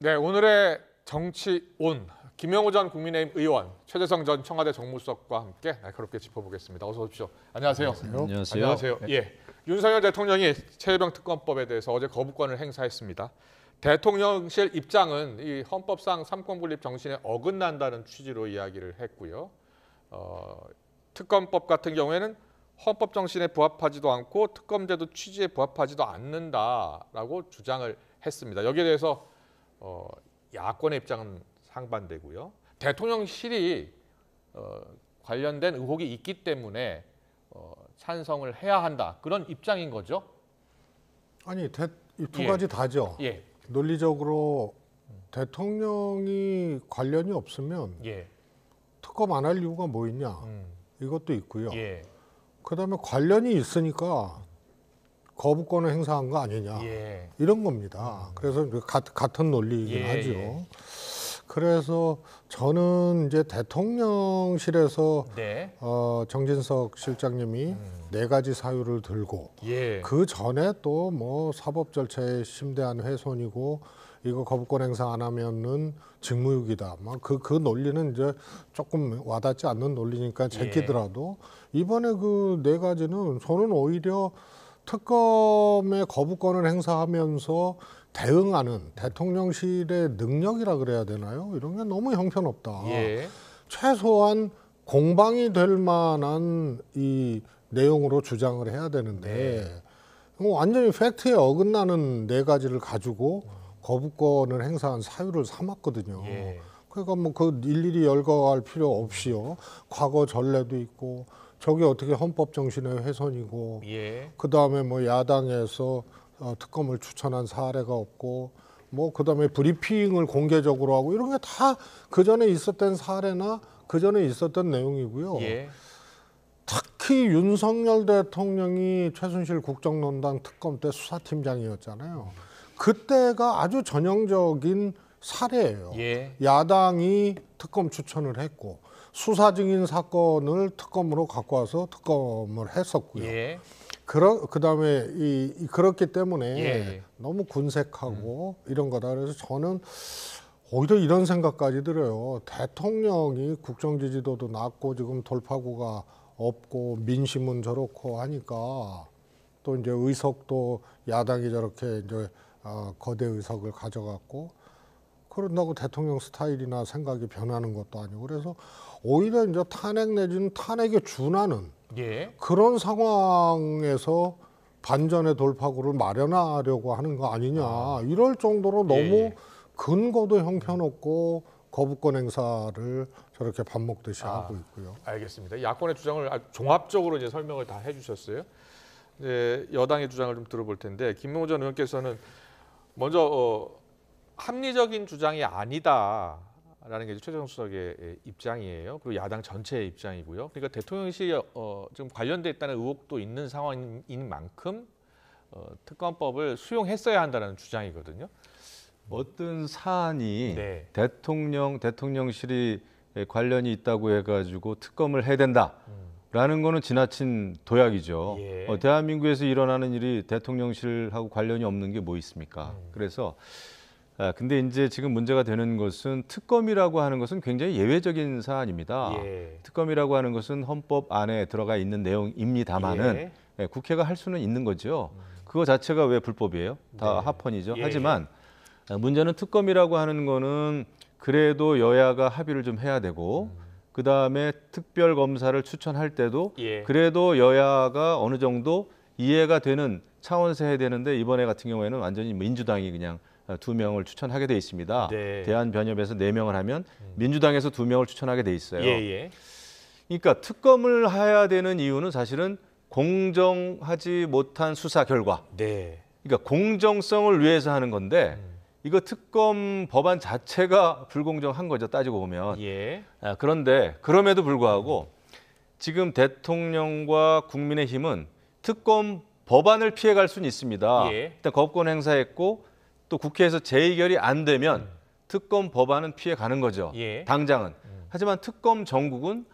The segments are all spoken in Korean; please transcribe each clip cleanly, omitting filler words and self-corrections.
네, 오늘의 정치온 김영우 전 국민의힘 의원, 최재성 전 청와대 정무수석과 함께 날카롭게 짚어보겠습니다. 어서 오십시오. 안녕하세요. 안녕하세요. 안녕하세요. 예, 윤석열 대통령이 최혜병 특검법에 대해서 어제 거부권을 행사했습니다. 대통령실 입장은 이 헌법상 삼권분립 정신에 어긋난다는 취지로 이야기를 했고요. 특검법 같은 경우에는 헌법 정신에 부합하지도 않고 특검제도 취지에 부합하지도 않는다라고 주장을 했습니다. 여기에 대해서 야권의 입장은 상반되고요. 대통령실이 관련된 의혹이 있기 때문에 찬성을 해야 한다. 그런 입장인 거죠? 아니, 두 가지 다죠. 예. 논리적으로 대통령이 관련이 없으면 예. 특검 안 할 이유가 뭐 있냐. 이것도 있고요. 예. 그다음에 관련이 있으니까 거부권을 행사한 거 아니냐. 예. 이런 겁니다. 그래서 같은 논리이긴 예, 하죠. 예. 그래서 저는 이제 대통령실에서 네. 정진석 실장님이 네 가지 사유를 들고 예. 그 전에 또 뭐 사법 절차에 심대한 훼손이고 이거 거부권 행사 안 하면은 직무유기다. 막 그 논리는 이제 조금 와닿지 않는 논리니까 제끼더라도 이번에 그 네 가지는 저는 오히려 특검의 거부권을 행사하면서 대응하는 대통령실의 능력이라 그래야 되나요? 이런 게 너무 형편없다. 예. 최소한 공방이 될 만한 이 내용으로 주장을 해야 되는데 완전히 팩트에 어긋나는 네 가지를 가지고 거부권을 행사한 사유를 삼았거든요. 예. 그러니까 뭐 그 일일이 열거할 필요 없이요. 과거 전례도 있고 저게 어떻게 헌법 정신의 훼손이고 예. 그다음에 뭐 야당에서 특검을 추천한 사례가 없고 뭐 그다음에 브리핑을 공개적으로 하고 이런 게 다 그전에 있었던 사례나 그전에 있었던 내용이고요. 예. 특히 윤석열 대통령이 최순실 국정농단 특검 때 수사팀장이었잖아요. 그때가 아주 전형적인 사례예요. 예. 야당이 특검 추천을 했고 수사 중인 사건을 특검으로 갖고 와서 특검을 했었고요. 예. 그다음에 그렇기 때문에 예. 너무 군색하고 이런 거다. 그래서 저는 오히려 이런 생각까지 들어요. 대통령이 국정 지지도도 낮고 지금 돌파구가 없고 민심은 저렇고 하니까 또 이제 의석도 야당이 저렇게 이제 거대 의석을 가져갔고 그런다고 대통령 스타일이나 생각이 변하는 것도 아니고 그래서 오히려 이제 탄핵 내지는 탄핵에 준하는 예. 그런 상황에서 반전의 돌파구를 마련하려고 하는 거 아니냐. 이럴 정도로 너무 예. 근거도 형편없고 거부권 행사를 저렇게 밥 먹듯이 하고 있고요. 알겠습니다. 야권의 주장을 아주 종합적으로 이제 설명을 다 해주셨어요. 이제 여당의 주장을 좀 들어볼 텐데 김명우 전 의원께서는 먼저 합리적인 주장이 아니다라는 게 최재성 수석의 입장이에요. 그리고 야당 전체의 입장이고요. 그러니까 대통령실이 좀 관련돼 있다는 의혹도 있는 상황인 만큼 특검법을 수용했어야 한다는 주장이거든요. 어떤 사안이 네. 대통령실이 관련이 있다고 해가지고 특검을 해야 된다라는 거는 지나친 도약이죠. 예. 대한민국에서 일어나는 일이 대통령실하고 관련이 없는 게 뭐 있습니까? 그래서 근데 이제 지금 문제가 되는 것은 특검이라고 하는 것은 굉장히 예외적인 사안입니다. 예. 특검이라고 하는 것은 헌법 안에 들어가 있는 내용입니다만은 국회가 할 수는 있는 거죠. 그거 자체가 왜 불법이에요? 다 네. 합헌이죠. 예. 하지만 문제는 특검이라고 하는 거는 그래도 여야가 합의를 좀 해야 되고 그다음에 특별 검사를 추천할 때도 예. 그래도 여야가 어느 정도 이해가 되는 차원에서 해야 되는데 이번에 같은 경우에는 완전히 민주당이 그냥 2명을 추천하게 돼 있습니다. 네. 대한변협에서 4명을 하면 민주당에서 2명을 추천하게 돼 있어요. 예. 그러니까 특검을 해야 되는 이유는 사실은 공정하지 못한 수사 결과. 네. 그러니까 공정성을 위해서 하는 건데 이거 특검 법안 자체가 불공정한 거죠. 따지고 보면. 예. 그런데 그럼에도 불구하고 지금 대통령과 국민의힘은 특검 법안을 피해갈 수는 있습니다. 예. 일단 거부권 행사했고 또 국회에서 재의결이 안 되면 특검 법안은 피해가는 거죠. 예. 당장은. 하지만 특검 정국은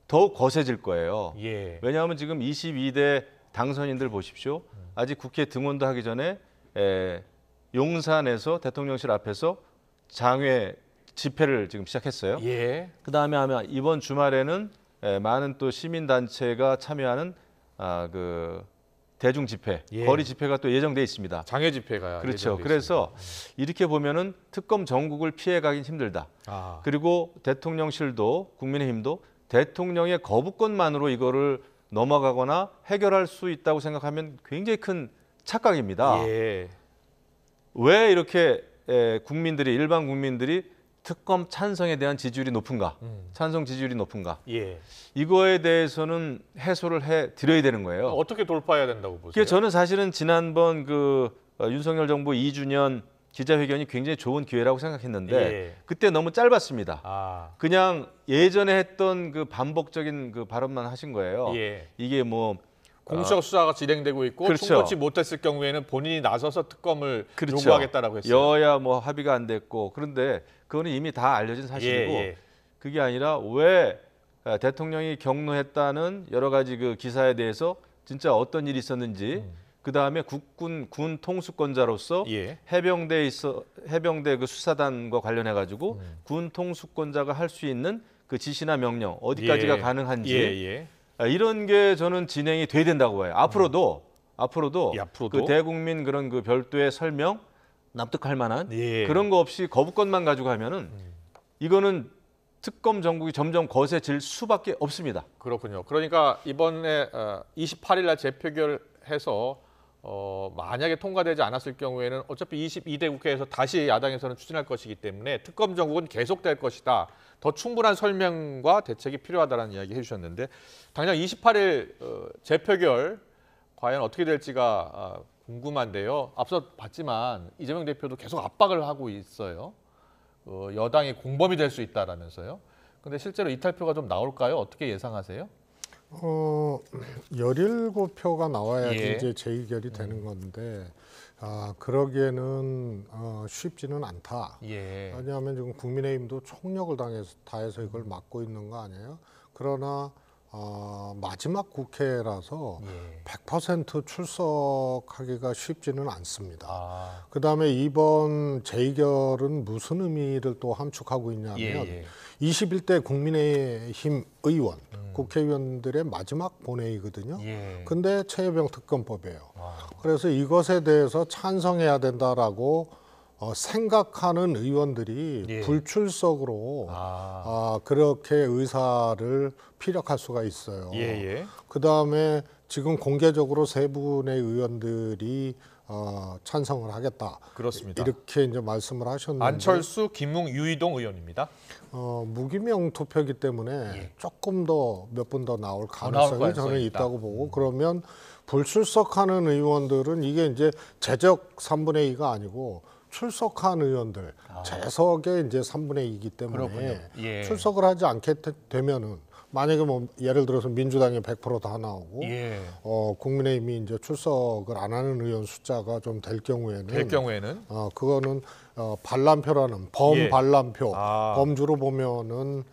더 거세질 거예요. 예. 왜냐하면 지금 22대 당선인들 보십시오. 아직 국회 등원도 하기 전에 용산에서 대통령실 앞에서 장외 집회를 지금 시작했어요. 예. 그다음에 아마 이번 주말에는 많은 또 시민 단체가 참여하는 그 대중 집회, 예. 거리 집회가 또 예정돼 있습니다. 장외 집회가 그렇죠. 예정돼 그래서 이렇게 보면은 특검 전국을 피해가긴 힘들다. 있습니다. 그리고 대통령실도 국민의힘도 대통령의 거부권만으로 이거를 넘어가거나 해결할 수 있다고 생각하면 굉장히 큰 착각입니다. 예. 왜 이렇게 국민들이 일반 국민들이 특검 찬성에 대한 지지율이 높은가? 찬성 지지율이 높은가? 예. 이거에 대해서는 해소를 해 드려야 되는 거예요. 어떻게 돌파해야 된다고 보세요? 그게 저는 사실은 지난번 윤석열 정부 2주년 기자회견이 굉장히 좋은 기회라고 생각했는데 예. 그때 너무 짧았습니다. 그냥 예전에 했던 그 반복적인 그 발언만 하신 거예요. 예. 이게 뭐 공수처 수사가 진행되고 있고 그렇죠. 충분치 못했을 경우에는 본인이 나서서 특검을 그렇죠. 요구하겠다라고 했어요. 여야 뭐 합의가 안 됐고 그런데 그거는 이미 다 알려진 사실이고 예. 그게 아니라 왜 대통령이 경로했다는 여러 가지 그 기사에 대해서 진짜 어떤 일이 있었는지 그 다음에 군 통수권자로서 예. 해병대 그 수사단과 관련해 가지고 군 통수권자가 할 수 있는 그 지시나 명령 어디까지가 예. 가능한지 예. 이런 게 저는 진행이 돼야 된다고 봐요. 앞으로도 앞으로도? 그 대국민 그런 그 별도의 설명 납득할 만한 예. 그런 거 없이 거부권만 가지고 하면은 이거는 특검 전국이 점점 거세질 수밖에 없습니다. 그렇군요. 그러니까 이번에 28일 날 재표결해서 만약에 통과되지 않았을 경우에는 어차피 22대 국회에서 다시 야당에서는 추진할 것이기 때문에 특검 정국은 계속될 것이다. 더 충분한 설명과 대책이 필요하다는 이야기 해주셨는데 당장 28일 재표결 과연 어떻게 될지가 궁금한데요. 앞서 봤지만 이재명 대표도 계속 압박을 하고 있어요. 여당이 공범이 될 수 있다라면서요. 근데 실제로 이탈표가 좀 나올까요? 어떻게 예상하세요? 17표가 나와야지 예. 이제 재의결이 되는 건데 그러기에는 쉽지는 않다. 예. 왜냐하면 지금 국민의힘도 총력을 다해서 이걸 막고 있는 거 아니에요? 그러나 마지막 국회라서 100% 출석하기가 쉽지는 않습니다. 그다음에 이번 재의결은 무슨 의미를 또 함축하고 있냐면 21대 국민의힘 의원, 국회의원들의 마지막 본회의거든요. 근데 최혜병 특검법이에요. 그래서 이것에 대해서 찬성해야 된다라고 생각하는 의원들이 불출석으로 그렇게 의사를 피력할 수가 있어요. 그다음에 지금 공개적으로 세 분의 의원들이 찬성을 하겠다. 그렇습니다. 이렇게 이제 말씀을 하셨는데 안철수, 김웅, 유이동 의원입니다. 무기명 투표이기 때문에 조금 더 몇 분 더 나올 가능성이 저는 있다고 보고 그러면 불출석하는 의원들은 이게 이제 재적 3분의 2가 아니고 출석한 의원들 재석의 이제 3분의 2이기 때문에 출석을 하지 않게 되면은 만약에 뭐 예를 들어서 민주당이 100% 다 나오고 국민의힘이 이제 출석을 안 하는 의원 숫자가 좀 될 경우에는 그거는 반란표라는 범반란표 범주로 보면은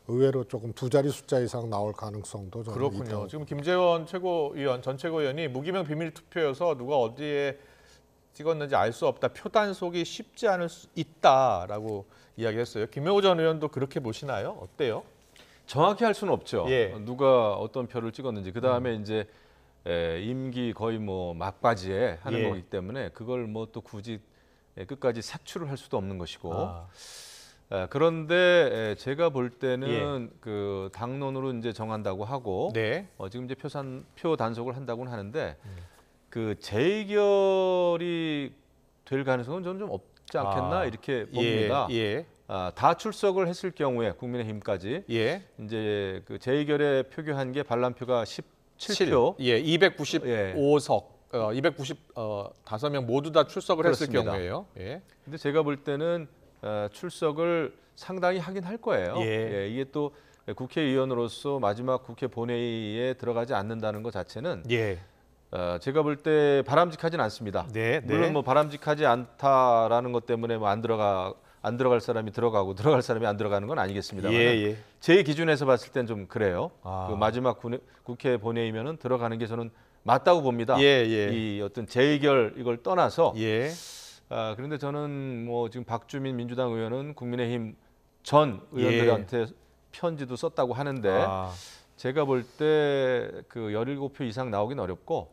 의외로 조금 두 자리 숫자 이상 나올 가능성도 저는 그렇군요. 있다고. 지금 김재원 최고위원 전 최고위원이 무기명 비밀 투표여서 누가 어디에 찍었는지 알 수 없다. 표 단속이 쉽지 않을 수 있다라고 이야기했어요. 김명호 전 의원도 그렇게 보시나요? 어때요? 정확히 할 수는 없죠. 예. 누가 어떤 표를 찍었는지 그 다음에 이제 임기 거의 뭐 막바지에 하는 거기 때문에 그걸 뭐 또 굳이 끝까지 색출을 할 수도 없는 것이고. 그런데 제가 볼 때는 그 당론으로 이제 정한다고 하고 지금 이제 표 단속을 한다고는 하는데 그 재의결이 될 가능성은 저는 좀 없지 않겠나 이렇게 봅니다. 다 출석을 했을 경우에 국민의힘까지 이제 그 재의결에 표결한 게 반란표가 17표, 295석, 295명 모두 다 출석을 그렇습니다. 했을 경우에요. 근데 제가 볼 때는 출석을 상당히 하긴 할 거예요. 이게 또 국회의원으로서 마지막 국회 본회의에 들어가지 않는다는 것 자체는 제가 볼 때 바람직하진 않습니다. 물론 뭐 바람직하지 않다라는 것 때문에 뭐 안 들어갈 사람이 들어가고 들어갈 사람이 안 들어가는 건 아니겠습니다만 제 기준에서 봤을 땐 좀 그래요. 그 마지막 국회 본회의면은 들어가는 게 저는 맞다고 봅니다. 이 어떤 재의결 이걸 떠나서 그런데 저는 뭐 지금 박주민 민주당 의원은 국민의힘 전 의원들한테 편지도 썼다고 하는데 제가 볼 때 그 17표 이상 나오긴 어렵고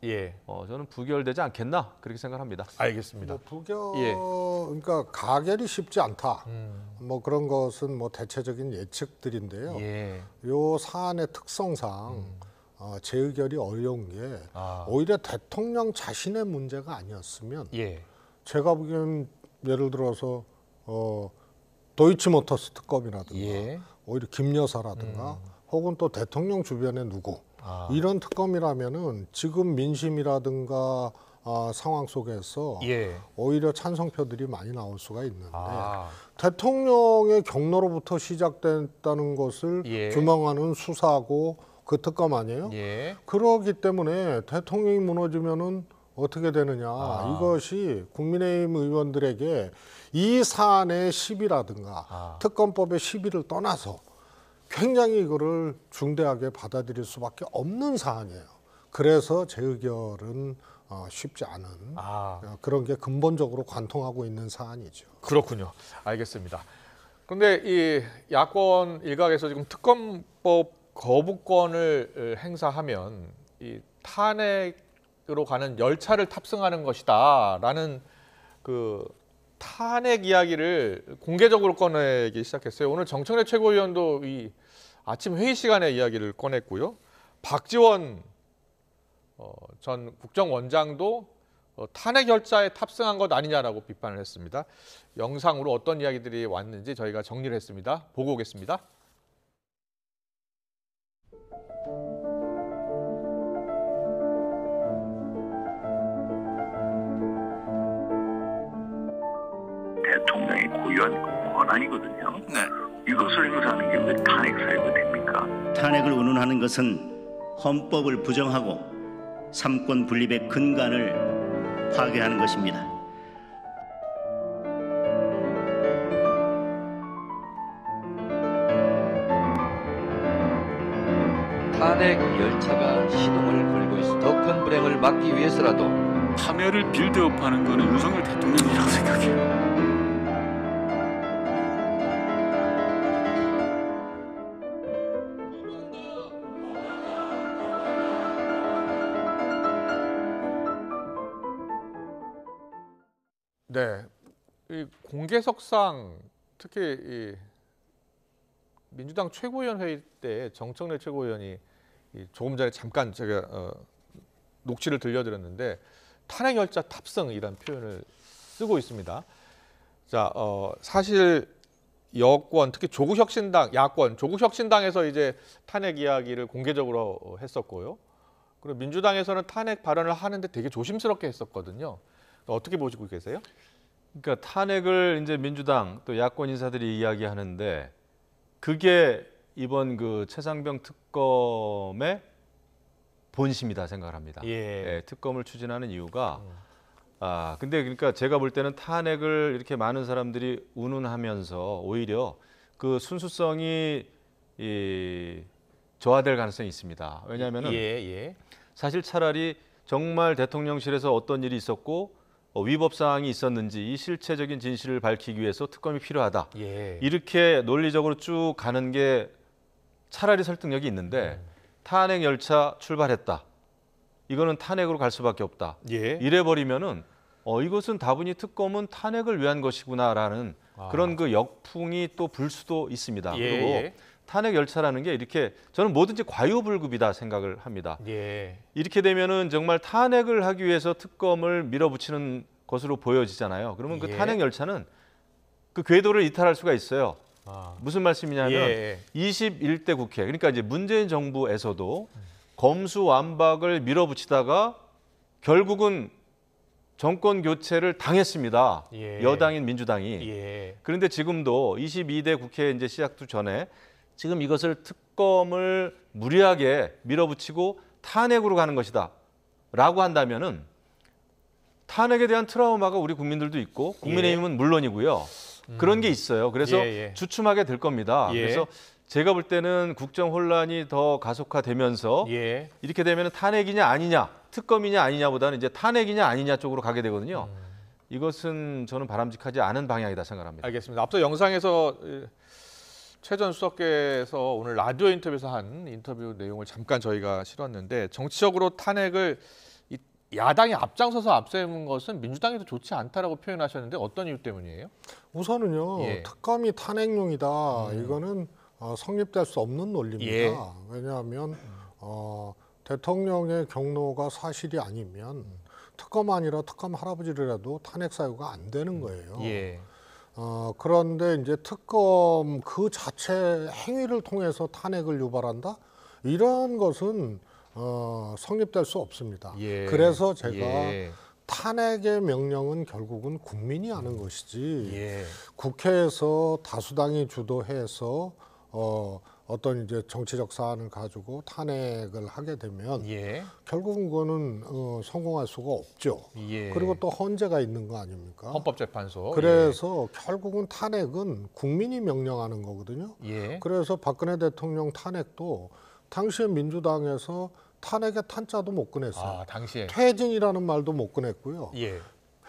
저는 부결되지 않겠나 그렇게 생각합니다. 알겠습니다. 뭐 부결 그러니까 가결이 쉽지 않다. 뭐 그런 것은 뭐 대체적인 예측들인데요. 요 사안의 특성상 재의결이 어려운 게 오히려 대통령 자신의 문제가 아니었으면 제가 보기엔 예를 들어서 도이치모터스 특검이라든가 오히려 김 여사라든가 혹은 또 대통령 주변에 누구 이런 특검이라면은 지금 민심이라든가 상황 속에서 오히려 찬성표들이 많이 나올 수가 있는데 대통령의 경로로부터 시작됐다는 것을 규명하는 수사고 그 특검 아니에요? 그러기 때문에 대통령이 무너지면은 어떻게 되느냐 이것이 국민의힘 의원들에게 이 사안의 시비라든가 특검법의 시비를 떠나서 굉장히 이거를 중대하게 받아들일 수밖에 없는 사안이에요. 그래서 재의결은 쉽지 않은 그런 게 근본적으로 관통하고 있는 사안이죠. 그렇군요. 알겠습니다. 그런데 이 야권 일각에서 지금 특검법 거부권을 행사하면 이 탄핵으로 가는 열차를 탑승하는 것이다라는 그 탄핵 이야기를 공개적으로 꺼내기 시작했어요. 오늘 정청래 최고위원도 이 아침 회의 시간에 이야기를 꺼냈고요. 박지원 전 국정원장도 탄핵 열차에 탑승한 것 아니냐라고 비판을 했습니다. 영상으로 어떤 이야기들이 왔는지 저희가 정리를 했습니다. 보고 오겠습니다. 대통령의 고유한 권한이거든요. 이것을 행사하는 게 왜 탄핵 사유가 됩니까? 탄핵을 운운하는 것은 헌법을 부정하고 삼권 분립의 근간을 파괴하는 것입니다. 탄핵 열차가 시동을 걸고 있어 더 큰 불행을 막기 위해서라도 파멸을 빌드업하는 거는 윤석열 대통령이라고 생각해요. 네, 이 공개석상 특히 이 민주당 최고위원 회의 때 정청래 최고위원이 조금 전에 잠깐 제가 녹취를 들려드렸는데 탄핵 열차 탑승이라는 표현을 쓰고 있습니다. 자, 사실 여권 특히 조국혁신당, 야권 조국혁신당에서 이제 탄핵 이야기를 공개적으로 했었고요. 그리고 민주당에서는 탄핵 발언을 하는데 되게 조심스럽게 했었거든요. 어떻게 보시고 계세요? 그러니까 탄핵을 이제 민주당 또 야권 인사들이 이야기하는데 그게 이번 그 최상병 특검의 본심이다 생각을 합니다. 특검을 추진하는 이유가 근데 그러니까 제가 볼 때는 탄핵을 이렇게 많은 사람들이 운운하면서 오히려 그 순수성이 저하될 가능성이 있습니다. 왜냐하면은 사실 차라리 정말 대통령실에서 어떤 일이 있었고 위법 사항이 있었는지 이 실체적인 진실을 밝히기 위해서 특검이 필요하다. 이렇게 논리적으로 쭉 가는 게 차라리 설득력이 있는데 탄핵 열차 출발했다. 이거는 탄핵으로 갈 수밖에 없다. 이래 버리면은 이것은 다분히 특검은 탄핵을 위한 것이구나라는 그런 그 역풍이 또 불 수도 있습니다. 그리고 탄핵 열차라는 게 이렇게 저는 뭐든지 과유불급이다 생각을 합니다. 이렇게 되면은 정말 탄핵을 하기 위해서 특검을 밀어붙이는 것으로 보여지잖아요. 그러면 그 탄핵 열차는 그 궤도를 이탈할 수가 있어요. 무슨 말씀이냐면 21대 국회, 그러니까 이제 문재인 정부에서도 검수완박을 밀어붙이다가 결국은 정권 교체를 당했습니다. 여당인 민주당이. 그런데 지금도 22대 국회 이제 시작도 전에 지금 이것을 특검을 무리하게 밀어붙이고 탄핵으로 가는 것이다 라고 한다면은 탄핵에 대한 트라우마가 우리 국민들도 있고 국민의힘은 물론이고요. 그런 게 있어요. 그래서 주춤하게 될 겁니다. 그래서 제가 볼 때는 국정 혼란이 더 가속화되면서 이렇게 되면 탄핵이냐 아니냐, 특검이냐 아니냐보다는 이제 탄핵이냐 아니냐 쪽으로 가게 되거든요. 이것은 저는 바람직하지 않은 방향이다 생각합니다. 알겠습니다. 앞서 영상에서 최 전 수석께서 오늘 라디오 인터뷰에서 한 인터뷰 내용을 잠깐 저희가 실었는데 정치적으로 탄핵을 야당이 앞장서서 앞세운 것은 민주당에도 좋지 않다라고 표현하셨는데 어떤 이유 때문이에요? 우선은요. 예. 특검이 탄핵용이다. 이거는 성립될 수 없는 논리입니다. 예. 왜냐하면 대통령의 경로가 사실이 아니면 특검 아니라 특검 할아버지라도 탄핵 사유가 안 되는 거예요. 예. 그런데 이제 특검 그 자체 행위를 통해서 탄핵을 유발한다? 이런 것은 성립될 수 없습니다. 예. 그래서 제가 예. 탄핵의 명령은 결국은 국민이 하는 것이지 예. 국회에서 다수당이 주도해서 어떤 이제 정치적 사안을 가지고 탄핵을 하게 되면 예. 결국은 그거는 성공할 수가 없죠. 예. 그리고 또 헌재가 있는 거 아닙니까? 헌법재판소. 그래서 결국은 탄핵은 국민이 명령하는 거거든요. 예. 그래서 박근혜 대통령 탄핵도 당시에 민주당에서 탄핵의 탄자도 못 꺼냈어요. 아, 당시에. 퇴진이라는 말도 못 꺼냈고요. 예.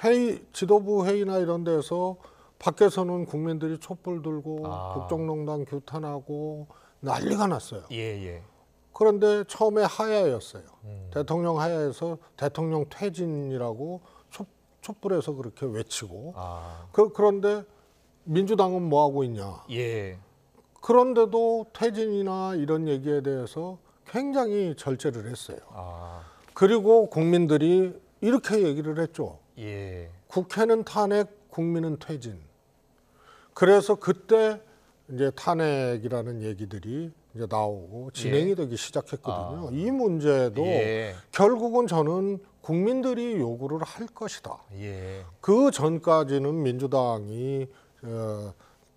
회의, 지도부 회의나 이런 데서 밖에서는 국민들이 촛불 들고 국정농단 규탄하고 난리가 났어요. 예, 예. 그런데 처음에 하야였어요. 대통령 하야에서 대통령 퇴진이라고 촛불에서 그렇게 외치고 그런데 민주당은 뭐 하고 있냐. 예. 그런데도 퇴진이나 이런 얘기에 대해서 굉장히 절제를 했어요. 그리고 국민들이 이렇게 얘기를 했죠. 예. 국회는 탄핵, 국민은 퇴진. 그래서 그때 이제 탄핵이라는 얘기들이 이제 나오고 진행이 되기 시작했거든요. 이 문제도 결국은 저는 국민들이 요구를 할 것이다. 예. 그 전까지는 민주당이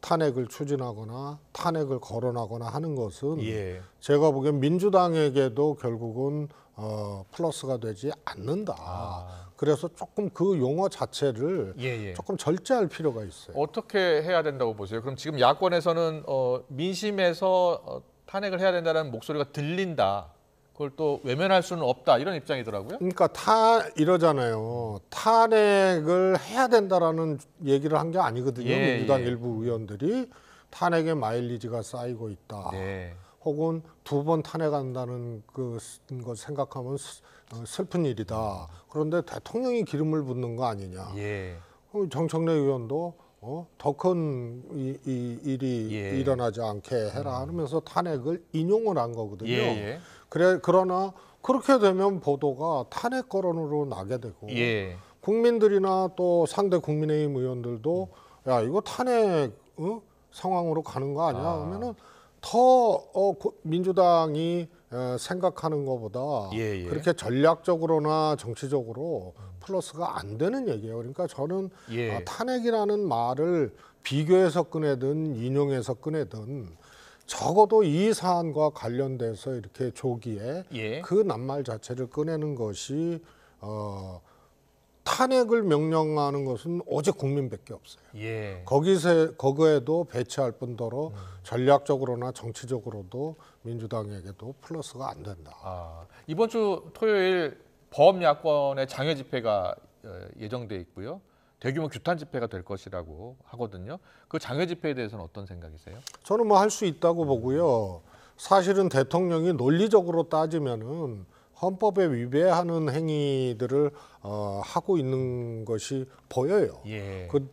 탄핵을 추진하거나 탄핵을 거론하거나 하는 것은 제가 보기엔 민주당에게도 결국은 플러스가 되지 않는다. 그래서 조금 그 용어 자체를 조금 절제할 필요가 있어요. 어떻게 해야 된다고 보세요? 그럼 지금 야권에서는 민심에서 탄핵을 해야 된다는 목소리가 들린다. 그걸 또 외면할 수는 없다. 이런 입장이더라고요. 그러니까 이러잖아요. 탄핵을 해야 된다라는 얘기를 한 게 아니거든요. 민주당 일부 의원들이 탄핵의 마일리지가 쌓이고 있다. 혹은 2번 탄핵한다는 거 생각하면 슬픈 일이다. 그런데 대통령이 기름을 붓는 거 아니냐. 정청래 의원도 더 큰 일이 일어나지 않게 해라 하면서 탄핵을 인용을 한 거거든요. 그러나 그렇게 되면 보도가 탄핵 거론으로 나게 되고 국민들이나 또 상대 국민의힘 의원들도 야 이거 탄핵 상황으로 가는 거 아니야? 그러면은 더 민주당이 생각하는 것보다 그렇게 전략적으로나 정치적으로 플러스가 안 되는 얘기예요. 그러니까 저는 탄핵이라는 말을 비교해서 꺼내든 인용해서 꺼내든 적어도 이 사안과 관련돼서 이렇게 조기에 그 낱말 자체를 꺼내는 것이 탄핵을 명령하는 것은 오직 국민밖에 없어요. 거기에도 배치할 뿐더러 전략적으로나 정치적으로도 민주당에게도 플러스가 안 된다. 이번 주 토요일 범야권의 장외 집회가 예정돼 있고요. 대규모 규탄 집회가 될 것이라고 하거든요. 그 장외 집회에 대해서는 어떤 생각이세요? 저는 뭐 할 수 있다고 보고요. 사실은 대통령이 논리적으로 따지면은 헌법에 위배하는 행위들을 하고 있는 것이 보여요.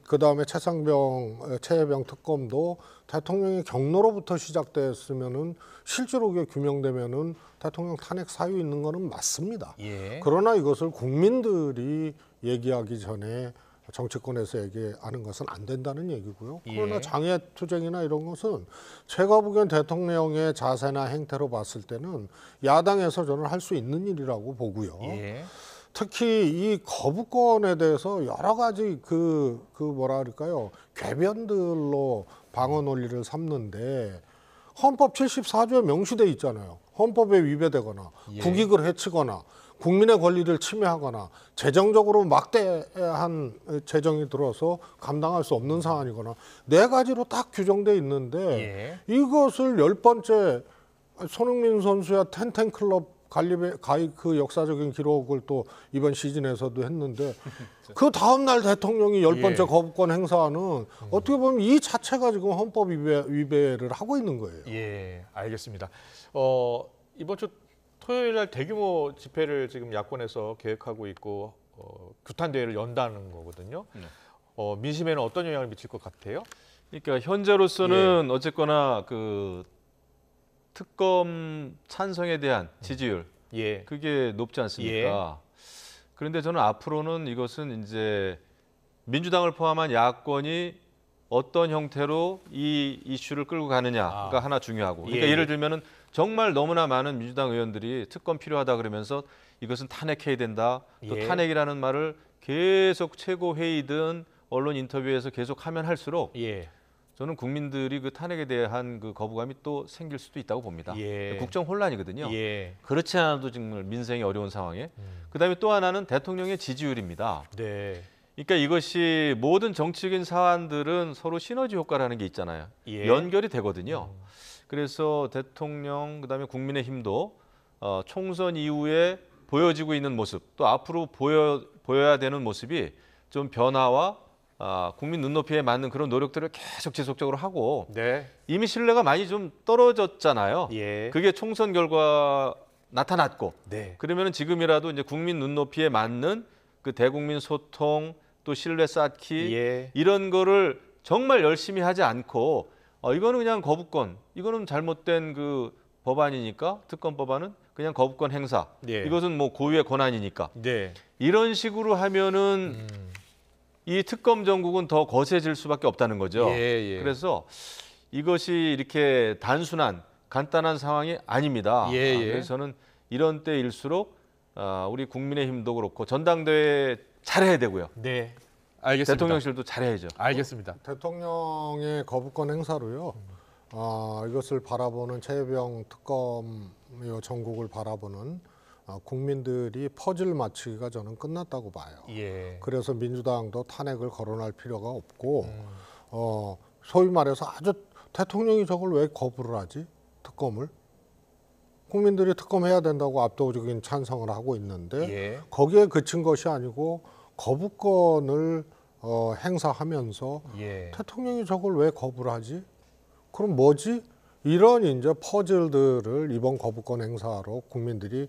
그다음에 최혜병 특검도 대통령의 경로로부터 시작됐으면은 실제로 그게 규명되면은 대통령 탄핵 사유 있는 거는 맞습니다. 그러나 이것을 국민들이 얘기하기 전에 정치권에서 얘기하는 것은 안 된다는 얘기고요. 그러나 장외투쟁이나 이런 것은 제가 보기엔 대통령의 자세나 행태로 봤을 때는 야당에서 저는 할 수 있는 일이라고 보고요. 특히 이 거부권에 대해서 여러 가지 뭐라 그럴까요? 궤변들로 방어 논리를 삼는데 헌법 74조에 명시돼 있잖아요. 헌법에 위배되거나 국익을 해치거나 국민의 권리를 침해하거나 재정적으로 막대한 재정이 들어서 감당할 수 없는 사안이거나 4가지로 딱 규정돼 있는데 이것을 10번째 손흥민 선수야 텐텐클럽 그 역사적인 기록을 또 이번 시즌에서도 했는데 그 다음 날 대통령이 10번째 거부권 행사는 어떻게 보면 이 자체가 지금 헌법 위배를 하고 있는 거예요. 예, 알겠습니다. 이번 주 토요일 날 대규모 집회를 지금 야권에서 계획하고 있고 규탄 대회를 연다는 거거든요. 민심에는 어떤 영향을 미칠 것 같아요? 그러니까 현재로서는 어쨌거나 그 특검 찬성에 대한 지지율 그게 높지 않습니까? 그런데 저는 앞으로는 이것은 이제 민주당을 포함한 야권이 어떤 형태로 이 이슈를 끌고 가느냐가 하나 중요하고, 그러니까 예를 들면은 정말 너무나 많은 민주당 의원들이 특검 필요하다 그러면서 이것은 탄핵해야 된다, 또 탄핵이라는 말을 계속 최고회의든 언론 인터뷰에서 계속 하면 할수록 저는 국민들이 그 탄핵에 대한 그 거부감이 또 생길 수도 있다고 봅니다. 국정 혼란이거든요. 그렇지 않아도 정말 민생이 어려운 상황에. 그다음에 또 하나는 대통령의 지지율입니다. 그러니까 이것이 모든 정치적인 사안들은 서로 시너지 효과라는 게 있잖아요. 연결이 되거든요. 그래서 대통령 그다음에 국민의힘도 총선 이후에 보여지고 있는 모습, 또 앞으로 보여야 되는 모습이 좀 변화와 국민 눈높이에 맞는 그런 노력들을 계속 지속적으로 하고 이미 신뢰가 많이 좀 떨어졌잖아요. 그게 총선 결과 나타났고 그러면 지금이라도 이제 국민 눈높이에 맞는 그 대국민 소통 또 신뢰 쌓기 이런 거를 정말 열심히 하지 않고 이거는 그냥 거부권, 이거는 잘못된 그 법안이니까 특검 법안은 그냥 거부권 행사, 이것은 뭐 고유의 권한이니까 이런 식으로 하면은 이 특검 정국은 더 거세질 수밖에 없다는 거죠. 그래서 이것이 이렇게 단순한 간단한 상황이 아닙니다. 그래서 저는 이런 때일수록 우리 국민의힘도 그렇고 전당대회 잘해야 되고요. 알겠습니다. 대통령실도 잘해야죠. 알겠습니다. 대통령의 거부권 행사로요. 이것을 바라보는 최혜병 특검 정국을 바라보는 국민들이 퍼즐 맞추기가 저는 끝났다고 봐요. 그래서 민주당도 탄핵을 거론할 필요가 없고 소위 말해서 아주 대통령이 저걸 왜 거부를 하지? 특검을? 국민들이 특검해야 된다고 압도적인 찬성을 하고 있는데 거기에 그친 것이 아니고 거부권을 행사하면서 대통령이 저걸 왜 거부를 하지? 그럼 뭐지? 이런 이제 퍼즐들을 이번 거부권 행사로 국민들이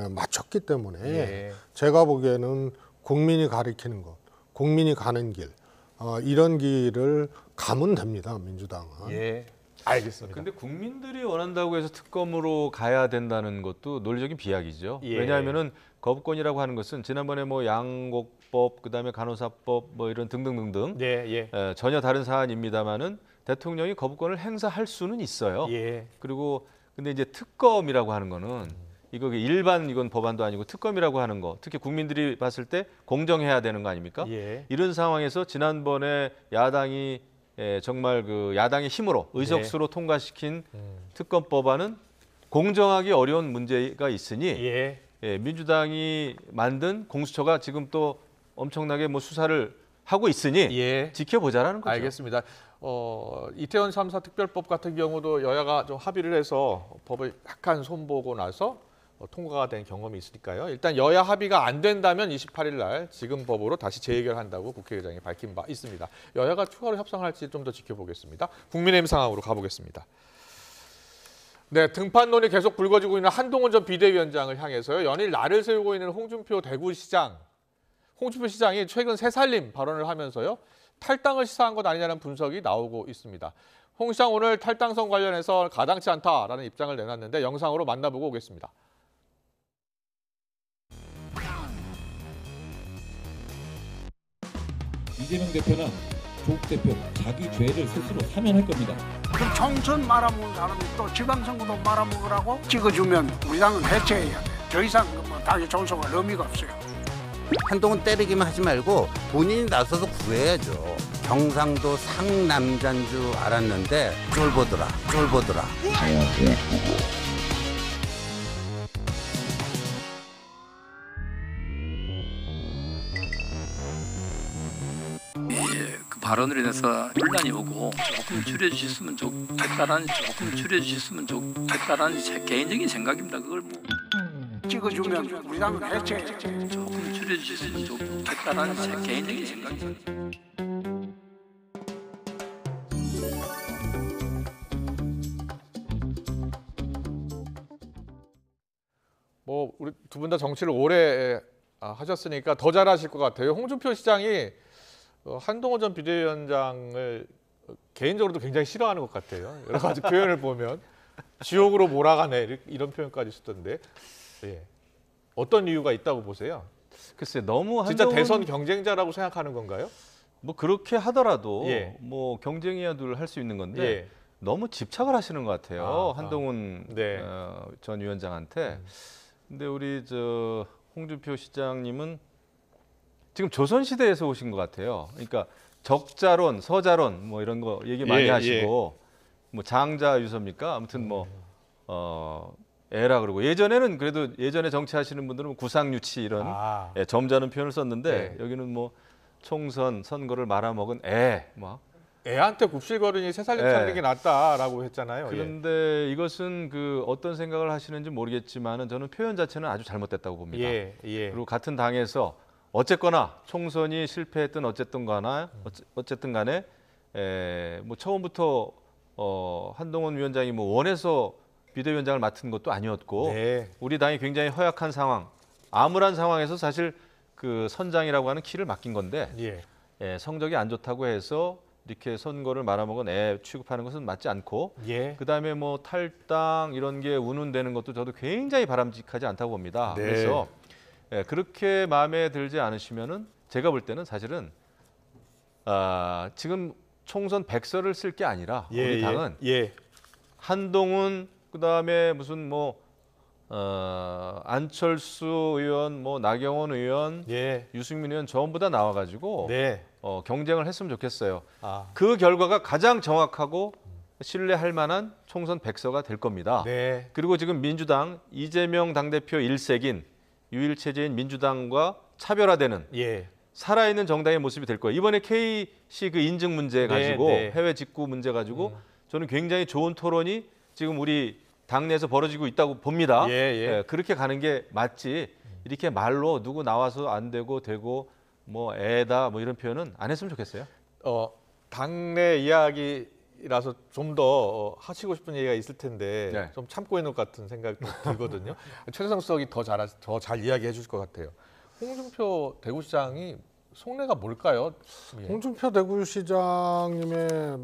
맞췄기 때문에 제가 보기에는 국민이 가리키는 것, 국민이 가는 길, 이런 길을 가면 됩니다, 민주당은. 알겠습니다. 근데 국민들이 원한다고 해서 특검으로 가야 된다는 것도 논리적인 비약이죠. 왜냐하면은 거부권이라고 하는 것은 지난번에 뭐 양곡법, 그다음에 간호사법 뭐 이런 등등등등 전혀 다른 사안입니다만은 대통령이 거부권을 행사할 수는 있어요. 그리고 근데 이제 특검이라고 하는 거는 이거 일반 이건 법안도 아니고 특검이라고 하는 거, 특히 국민들이 봤을 때 공정해야 되는 거 아닙니까? 이런 상황에서 지난번에 야당이 정말 그 야당의 힘으로 의석수로 통과시킨 특검 법안은 공정하기 어려운 문제가 있으니 민주당이 만든 공수처가 지금 또 엄청나게 뭐 수사를 하고 있으니 지켜보자라는 거죠. 알겠습니다. 이태원 3사 특별법 같은 경우도 여야가 좀 합의를 해서 법을 약간 손보고 나서 통과가 된 경험이 있으니까요. 일단 여야 합의가 안 된다면 28일 날 지금 법으로 다시 재의결한다고 국회의장이 밝힌 바 있습니다. 여야가 추가로 협상할지 좀 더 지켜보겠습니다. 국민의힘 상황으로 가보겠습니다. 등판론이 계속 불거지고 있는 한동훈 전 비대위원장을 향해서요. 연일 날을 세우고 있는 홍준표 대구시장. 홍준표 시장이 최근 새살림 발언을 하면서요. 탈당을 시사한 것 아니냐는 분석이 나오고 있습니다. 홍 시장 오늘 탈당선 관련해서 가당치 않다라는 입장을 내놨는데 영상으로 만나보고 오겠습니다. 이재명 대표는 조국 대표 자기 죄를 스스로 사면할 겁니다. 그 총선 말아먹은 사람이 또 지방선거도 말아먹으라고 찍어주면 우리 당은 해체해야 돼. 더 이상 뭐 당이 존속할 의미가 없어요. 한동훈 때리기만 하지 말고 본인이 나서서 구해야죠. 경상도 상남자인 줄 알았는데 쫄보더라. 그 발언으로 인해서 혼란이 오고 조금 줄여주셨으면 좋겠다라는 제 개인적인 생각입니다. 그걸 뭐. 찍어주면 우리 당은 해체해야죠. 조금 줄여주셨으면 좋겠다라는 제 개인적인 생각입니다. 뭐 우리 두 분 다 정치를 오래 하셨으니까 더 잘하실 것 같아요. 홍준표 시장이 한동훈 전 비대위원장을 개인적으로도 굉장히 싫어하는 것 같아요. 여러 가지 표현을 보면 지옥으로 몰아가네 이런 표현까지 쓰던데 예. 어떤 이유가 있다고 보세요? 글쎄 너무 진짜 한동훈... 대선 경쟁자라고 생각하는 건가요? 뭐 그렇게 하더라도 예. 뭐 경쟁이야 둘 할 수 있는 건데 예. 너무 집착을 하시는 것 같아요. 아, 한동훈 네. 전 위원장한테. 근데 우리 저 홍준표 시장님은 지금 조선시대에서 오신 것 같아요. 그러니까 적자론, 서자론 뭐 이런 거 얘기 많이 하시고 뭐 장자 유서입니까? 아무튼 뭐 에라 그러고 예전에는 그래도 예전에 정치하시는 분들은 구상유치 이런 점잖은 표현을 썼는데 여기는 뭐 총선 선거를 말아먹은 막 애한테 굽실거리니 새살림 찾는 게 낫다라고 했잖아요. 그런데 이것은 그 어떤 생각을 하시는지 모르겠지만은 저는 표현 자체는 아주 잘못됐다고 봅니다. 그리고 같은 당에서 어쨌거나 총선이 실패했든 어쨌든 간에 뭐 처음부터 한동훈 위원장이 뭐 원해서 비대위원장을 맡은 것도 아니었고 우리 당이 굉장히 허약한 상황, 암울한 상황에서 사실 그 선장이라고 하는 키를 맡긴 건데 성적이 안 좋다고 해서 이렇게 선거를 말아먹은 애 취급하는 것은 맞지 않고 그다음에 뭐 탈당 이런 게 운운되는 것도 저도 굉장히 바람직하지 않다고 봅니다. 그래서 그렇게 마음에 들지 않으시면은 제가 볼 때는 사실은 지금 총선 100석을 쓸 게 아니라 우리 당은 한동훈 그다음에 무슨 뭐 안철수 의원, 뭐 나경원 의원, 유승민 의원 전부 다 나와가지고 경쟁을 했으면 좋겠어요. 그 결과가 가장 정확하고 신뢰할 만한 총선 100석가 될 겁니다. 그리고 지금 민주당 이재명 당대표 일색인 유일체제인 민주당과 차별화되는 살아있는 정당의 모습이 될 거예요. 이번에 KC 그 인증 문제 가지고 해외 직구 문제 가지고 저는 굉장히 좋은 토론이 지금 우리 당내에서 벌어지고 있다고 봅니다. 그렇게 가는 게 맞지. 이렇게 말로 누구 나와서 안 되고 되고 뭐 애다 뭐 이런 표현은 안 했으면 좋겠어요. 당내 이야기라서 좀 더 하시고 싶은 얘기가 있을 텐데 좀 참고 있는 것 같은 생각이 들거든요. 최재성 수석이 더 잘 이야기해 주실 것 같아요. 홍준표 대구시장이 속내가 뭘까요? 홍준표 대구시장님의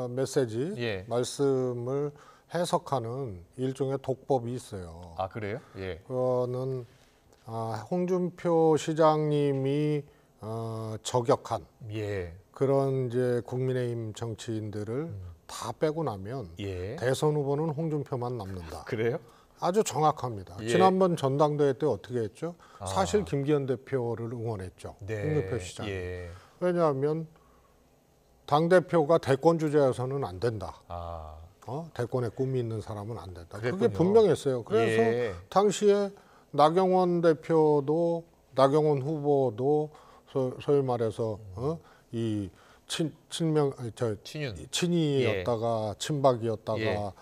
메시지, 말씀을 해석하는 일종의 독법이 있어요. 아 그래요? 그거는 홍준표 시장님이 저격한 그런 이제 국민의힘 정치인들을 다 빼고 나면 대선 후보는 홍준표만 남는다. 그래요? 아주 정확합니다. 지난번 전당대회 때 어떻게 했죠? 사실 김기현 대표를 응원했죠. 홍준표 시장. 왜냐하면 당대표가 대권 주자여서는 안 된다. 대권에 꿈이 있는 사람은 안 된다. 그게 분명했어요. 그래서 당시에 나경원 대표도 나경원 후보도 소위 말해서 이 친이었다가 친박이었다가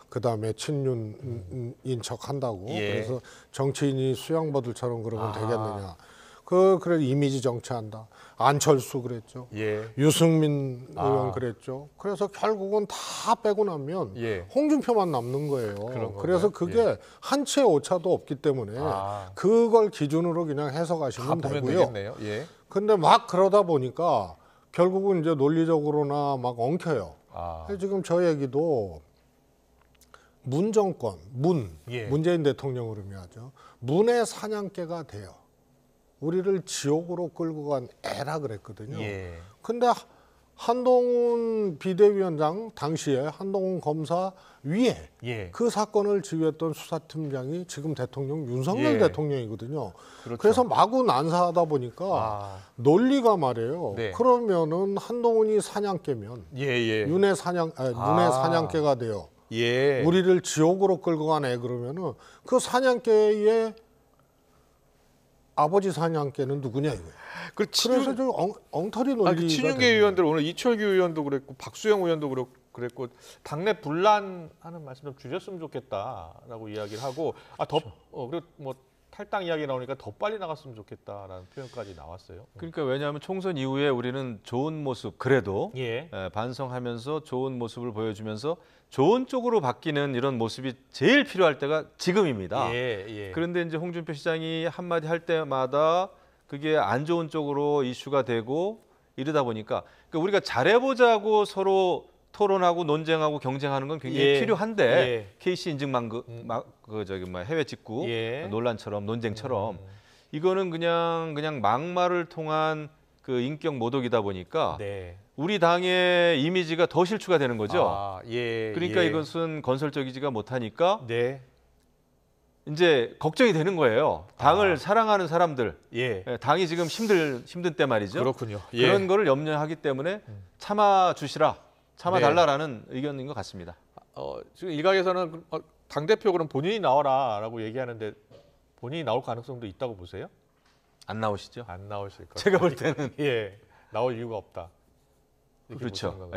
그다음에 친윤인 척한다고 그래서 정치인이 수양버들처럼 그러면 되겠느냐. 그래 이미지 정치한다. 안철수 그랬죠. 유승민 의원 그랬죠. 그래서 결국은 다 빼고 나면 홍준표만 남는 거예요. 그래서 그게 한치의 오차도 없기 때문에 그걸 기준으로 그냥 해석하시면 되고요. 근데 막 그러다 보니까 결국은 이제 논리적으로나 막 엉켜요. 지금 저 얘기도 문 정권, 문재인 대통령으로 의미하죠. 문의 사냥개가 돼요. 우리를 지옥으로 끌고 간 애라 그랬거든요. 근데 한동훈 비대위원장 당시에 한동훈 검사 위에 그 사건을 지휘했던 수사팀장이 지금 대통령 윤석열 대통령이거든요. 그래서 마구 난사하다 보니까 논리가 말이에요. 그러면은 한동훈이 사냥개면 문의 사냥개가 돼요. 우리를 지옥으로 끌고 간 애 그러면은 그 사냥개의 아버지 사냥개는 누구냐 이거예요. 그래서 좀 엉터리 논리가 친윤계 의원들 오늘 이철규 의원도 그랬고 박수영 의원도 그랬고 그랬고 당내 분란하는 말씀 좀 줄였으면 좋겠다라고 이야기를 하고 그리고 뭐 탈당 이야기 나오니까 더 빨리 나갔으면 좋겠다라는 표현까지 나왔어요. 그러니까 왜냐하면 총선 이후에 우리는 좋은 모습 그래도 예. 반성하면서 좋은 모습을 보여주면서 좋은 쪽으로 바뀌는 이런 모습이 제일 필요할 때가 지금입니다. 예. 그런데 이제 홍준표 시장이 한마디 할 때마다 그게 안 좋은 쪽으로 이슈가 되고 이러다 보니까 그러니까 우리가 잘해보자고 서로 토론하고 논쟁하고 경쟁하는 건 굉장히 필요한데 KC 인증망 해외 직구 논란처럼 논쟁처럼 이거는 그냥 막말을 통한 그 인격 모독이다 보니까 우리 당의 이미지가 더 실추가 되는 거죠. 그러니까 이것은 건설적이지가 못하니까 이제 걱정이 되는 거예요. 당을 사랑하는 사람들, 당이 지금 힘든 때 말이죠. 그렇군요. 그런 거를 염려하기 때문에 참아달라라는 의견인 것 같습니다. 지금 일각에서는 당대표 그럼 본인이 나와라라고 얘기하는데 본인이 나올 가능성도 있다고 보세요? 안 나오시죠? 안 나오실 거예요. 제가 볼 때는 나올 이유가 없다. 그렇죠.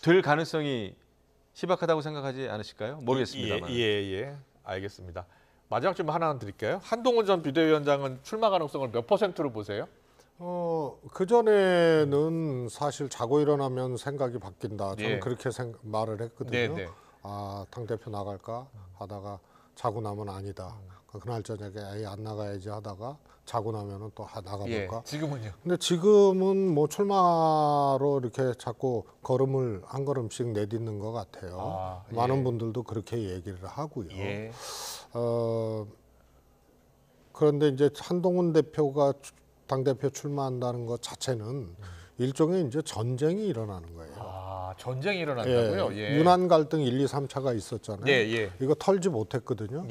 될 가능성이 희박하다고 생각하지 않으실까요? 모르겠습니다만. 알겠습니다. 마지막 질문 하나 드릴게요. 한동훈 전 비대위원장은 출마 가능성을 몇 %로 보세요? 그전에는 사실 자고 일어나면 생각이 바뀐다. 저는 그렇게 말을 했거든요. 당대표 나갈까 하다가 자고 나면 아니다. 그날 저녁에 아예 안 나가야지 하다가 자고 나면은 또 나가볼까. 지금은요? 근데 지금은 뭐 출마로 이렇게 자꾸 한 걸음씩 내딛는 것 같아요. 많은 분들도 그렇게 얘기를 하고요. 그런데 이제 한동훈 대표가 당대표 출마한다는 것 자체는 일종의 이제 전쟁이 일어나는 거예요. 전쟁이 일어난다고요? 윤한 갈등 1, 2, 3차가 있었잖아요. 이거 털지 못했거든요.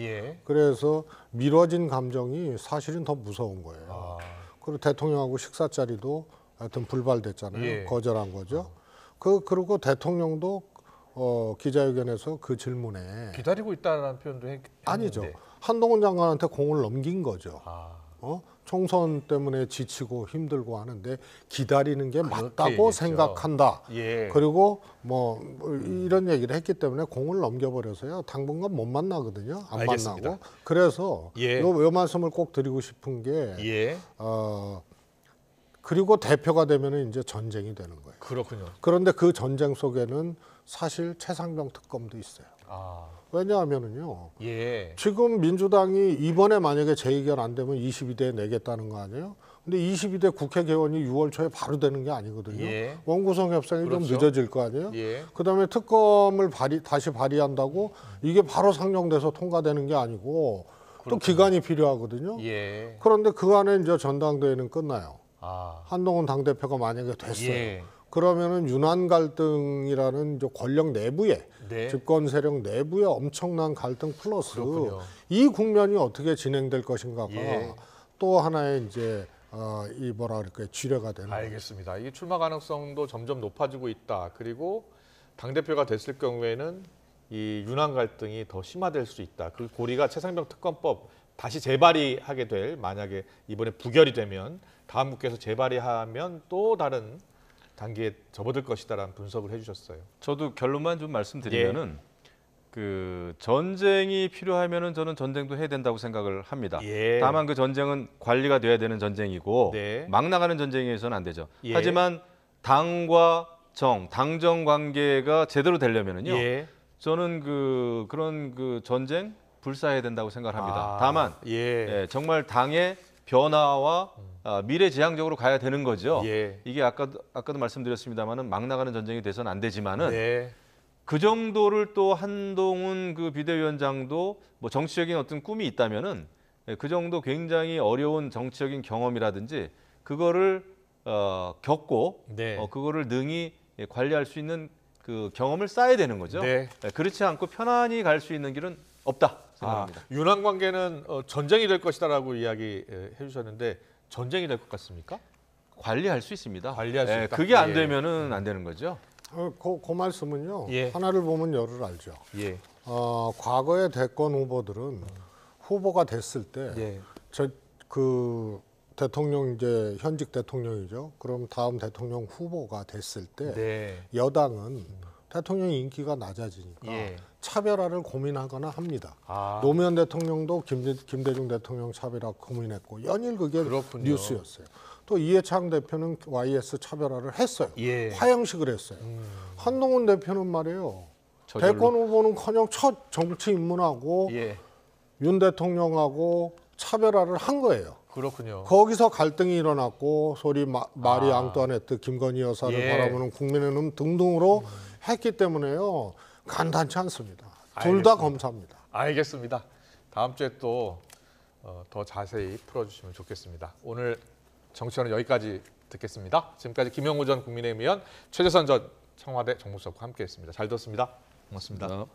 그래서 미뤄진 감정이 사실은 더 무서운 거예요. 그리고 대통령하고 식사 자리도 하여튼 불발됐잖아요. 거절한 거죠. 그리고 대통령도 기자회견에서 그 질문에 기다리고 있다는 표현도 했는데. 아니죠. 한동훈 장관한테 공을 넘긴 거죠. 총선 때문에 지치고 힘들고 하는데 기다리는 게 맞다고 얘기했죠. 생각한다. 그리고 뭐 이런 얘기를 했기 때문에 공을 넘겨버려서요. 당분간 못 만나거든요. 안 알겠습니다. 만나고. 그래서 요 말씀을 꼭 드리고 싶은 게 그리고 대표가 되면 이제 전쟁이 되는 거예요. 그렇군요. 그런데 그 전쟁 속에는 사실 최상병 특검도 있어요. 왜냐하면은요. 지금 민주당이 이번에 만약에 재의결 안 되면 22대에 내겠다는 거 아니에요? 근데 22대 국회 개원이 6월 초에 바로 되는 게 아니거든요. 원구성 협상이 좀 늦어질 거 아니에요? 그다음에 특검을 다시 발의한다고 이게 바로 상정돼서 통과되는 게 아니고 또 기간이 필요하거든요. 그런데 그 안에 이제 전당대회는 끝나요. 한동훈 당대표가 만약에 됐어요. 그러면은 윤한 갈등이라는 이제 권력 내부에 집권 세력 내부의 엄청난 갈등 플러스 이 국면이 어떻게 진행될 것인가가 또 하나의 이제 이 뭐라 그럴까요? 지뢰가 되는. 알겠습니다. 이게 출마 가능성도 점점 높아지고 있다. 그리고 당 대표가 됐을 경우에는 이 윤한 갈등이 더 심화될 수 있다. 그 고리가 최상병 특검법 다시 재발의하게 될 만약에 이번에 부결이 되면 다음 국회에서 재발의하면 또 다른 단계에 접어들 것이다라는 분석을 해주셨어요. 저도 결론만 좀 말씀드리면은 그 전쟁이 필요하면은 저는 전쟁도 해야 된다고 생각을 합니다. 다만 그 전쟁은 관리가 돼야 되는 전쟁이고 막 나가는 전쟁에서는 안 되죠. 하지만 당과 당정 관계가 제대로 되려면은요. 저는 그런 그 전쟁 불사해야 된다고 생각을 합니다. 다만 정말 당의 변화와 미래지향적으로 가야 되는 거죠. 이게 아까도 말씀드렸습니다만은 막 나가는 전쟁이 돼서는 안 되지만은 그 정도를 또 한동훈 그 비대위원장도 뭐 정치적인 어떤 꿈이 있다면은 그 정도 굉장히 어려운 정치적인 경험이라든지 그거를 겪고 그거를 능히 관리할 수 있는 그 경험을 쌓아야 되는 거죠. 그렇지 않고 편안히 갈 수 있는 길은 없다 생각합니다. 윤한 관계는 전쟁이 될 것이다라고 이야기해 주셨는데 전쟁이 될 것 같습니까? 관리할 수 있습니다. 관리할 수 있다. 그게 안 되면은 안 되는 거죠. 그 말씀은요. 하나를 보면 열을 알죠. 과거의 대권 후보들은 후보가 됐을 때 그 대통령 이제 현직 대통령이죠. 그럼 다음 대통령 후보가 됐을 때 네. 여당은 대통령 인기가 낮아지니까 예. 차별화를 고민하거나 합니다. 아. 노무현 대통령도 김대중 대통령 차별화 고민했고 연일 그게 그렇군요. 뉴스였어요. 또 이해창 대표는 YS 차별화를 했어요. 예. 화형식을 했어요. 한동훈 대표는 말이에요. 저절로. 대권 후보는커녕 첫 정치 입문하고 예. 윤 대통령하고 차별화를 한 거예요. 그렇군요. 거기서 갈등이 일어났고 소리 마리 앙뚜아네트 김건희 여사를 예. 바라보는 국민의 눈 등등으로 했기 때문에요. 간단치 않습니다. 둘 다 검사입니다. 알겠습니다. 다음 주에 또 더 자세히 풀어주시면 좋겠습니다. 오늘 정치원은 여기까지 듣겠습니다. 지금까지 김영우 전 국민의힘 의원, 최재선 전 청와대 정무수석과 함께했습니다. 잘 들었습니다. 고맙습니다.